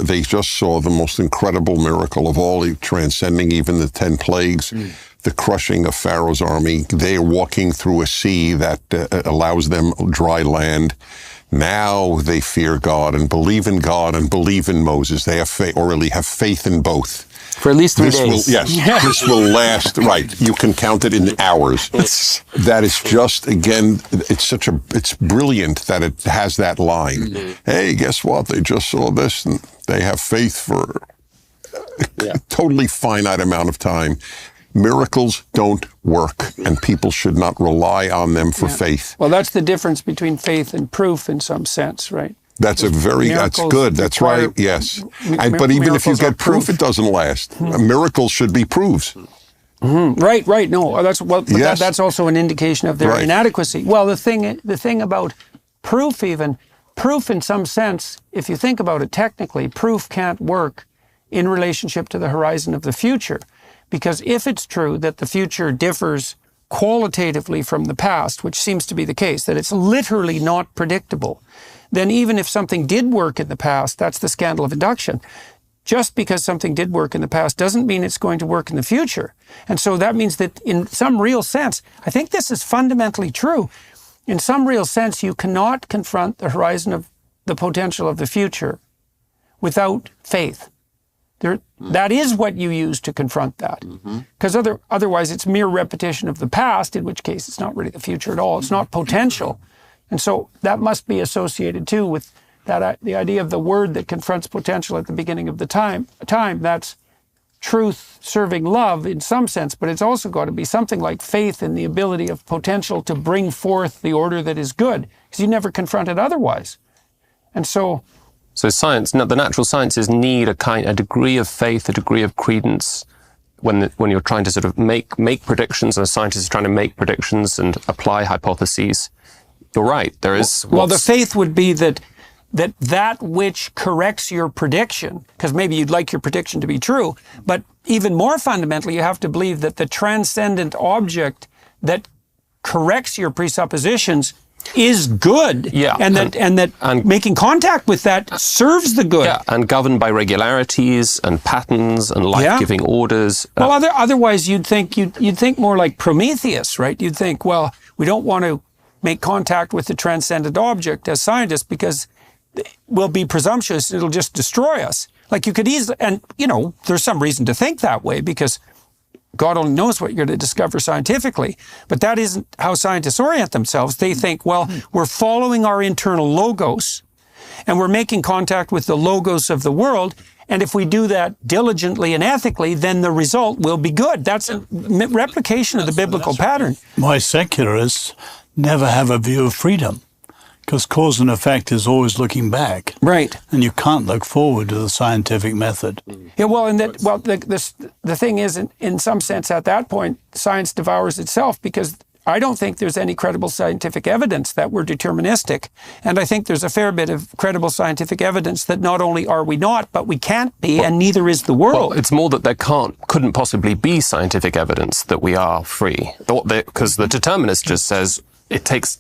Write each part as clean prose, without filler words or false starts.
They just saw the most incredible miracle of all, transcending even the 10 plagues, the crushing of Pharaoh's army. They are walking through a sea that allows them dry land. Now they fear God and believe in Moses. They have faith, or really have faith in both. For at least 3 days. This will last, right. You can count it in hours. That is just, again, it's brilliant that it has that line. Hey, guess what? They just saw this and they have faith for a totally finite amount of time. Miracles don't work, and people should not rely on them for faith. Well, that's the difference between faith and proof in some sense, right? That's good. That's right. Yes. But even if you get proof, it doesn't last. Miracles should be proofs. Right. No, that's also an indication of their inadequacy. Well, the thing about proof in some sense, if you think about it technically, proof can't work in relationship to the horizon of the future. Because if it's true that the future differs qualitatively from the past, which seems to be the case, that it's literally not predictable, then even if something did work in the past, that's the scandal of induction. Just because something did work in the past doesn't mean it's going to work in the future. And so that means that in some real sense, I think this is fundamentally true. In some real sense, you cannot confront the horizon of the potential of the future without faith. That is what you use to confront that. Because otherwise it's mere repetition of the past, in which case it's not really the future at all. It's not potential. And so that must be associated too with that the idea of the word that confronts potential at the beginning of the time. That's truth serving love in some sense, but it's also got to be something like faith in the ability of potential to bring forth the order that is good, because you never confront it otherwise. And so science, the natural sciences need a degree of faith, a degree of credence when you're trying to sort of make predictions, and a scientist is trying to make predictions and apply hypotheses. You're right. There is. Well, the faith would be that which corrects your prediction, because maybe you'd like your prediction to be true, but even more fundamentally, you have to believe that the transcendent object that corrects your presuppositions is good, and that making contact with that serves the good, and governed by regularities and patterns and life-giving orders. Well, otherwise you'd think more like Prometheus, right? You'd think, well, we don't want to make contact with the transcendent object as scientists because we'll be presumptuous; it'll just destroy us. Like you could easily, and there's some reason to think that way because God only knows what you're going to discover scientifically, but that isn't how scientists orient themselves. They think, well, we're following our internal logos, and we're making contact with the logos of the world, and if we do that diligently and ethically, then the result will be good. That's a replication of the biblical pattern. Why secularists never have a view of freedom, because cause and effect is always looking back. Right. And you can't look forward to the scientific method. Yeah, the thing is, in some sense, at that point, science devours itself, because I don't think there's any credible scientific evidence that we're deterministic. And I think there's a fair bit of credible scientific evidence that not only are we not, but we can't be, and neither is the world. Well, it's more that there couldn't possibly be scientific evidence that we are free. Because the determinist just says, it takes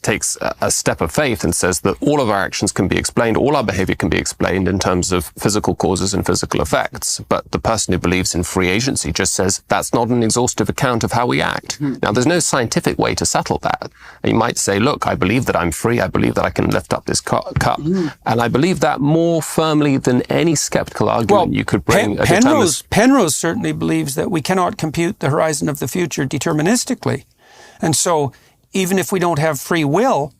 a step of faith and says that all of our actions can be explained, all our behavior can be explained in terms of physical causes and physical effects. But the person who believes in free agency just says that's not an exhaustive account of how we act. Now, there's no scientific way to settle that. You might say, look, I believe that I'm free. I believe that I can lift up this cup. And I believe that more firmly than any skeptical argument you could bring. Penrose certainly believes that we cannot compute the horizon of the future deterministically. And so even if we don't have free will,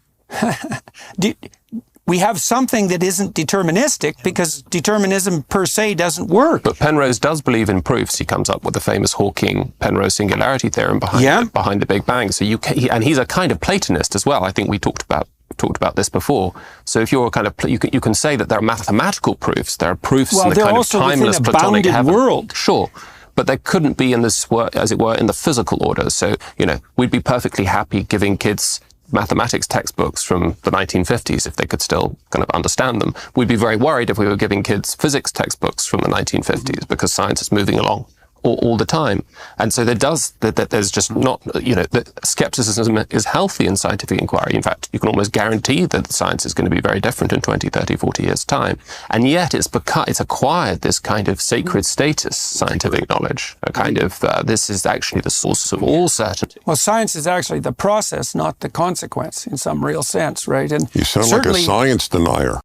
we have something that isn't deterministic, because determinism per se doesn't work. But Penrose does believe in proofs. He comes up with the famous Hawking-Penrose singularity theorem behind the Big Bang. So and he's a kind of Platonist as well. I think we talked about this before. So if you're you can say that there are mathematical proofs. There are proofs in the kind of timeless Platonic heaven. World. Sure. But there couldn't be in this, as it were, in the physical order. So, we'd be perfectly happy giving kids mathematics textbooks from the 1950s if they could still kind of understand them. We'd be very worried if we were giving kids physics textbooks from the 1950s because science is moving along all the time. And so there's just not, that skepticism is healthy in scientific inquiry. In fact, you can almost guarantee that science is going to be very different in 20, 30, 40 years' time. And yet it's acquired this kind of sacred status, scientific knowledge, a kind of, this is actually the source of all certainty. Well, science is actually the process, not the consequence in some real sense, right? And you sound like a science denier.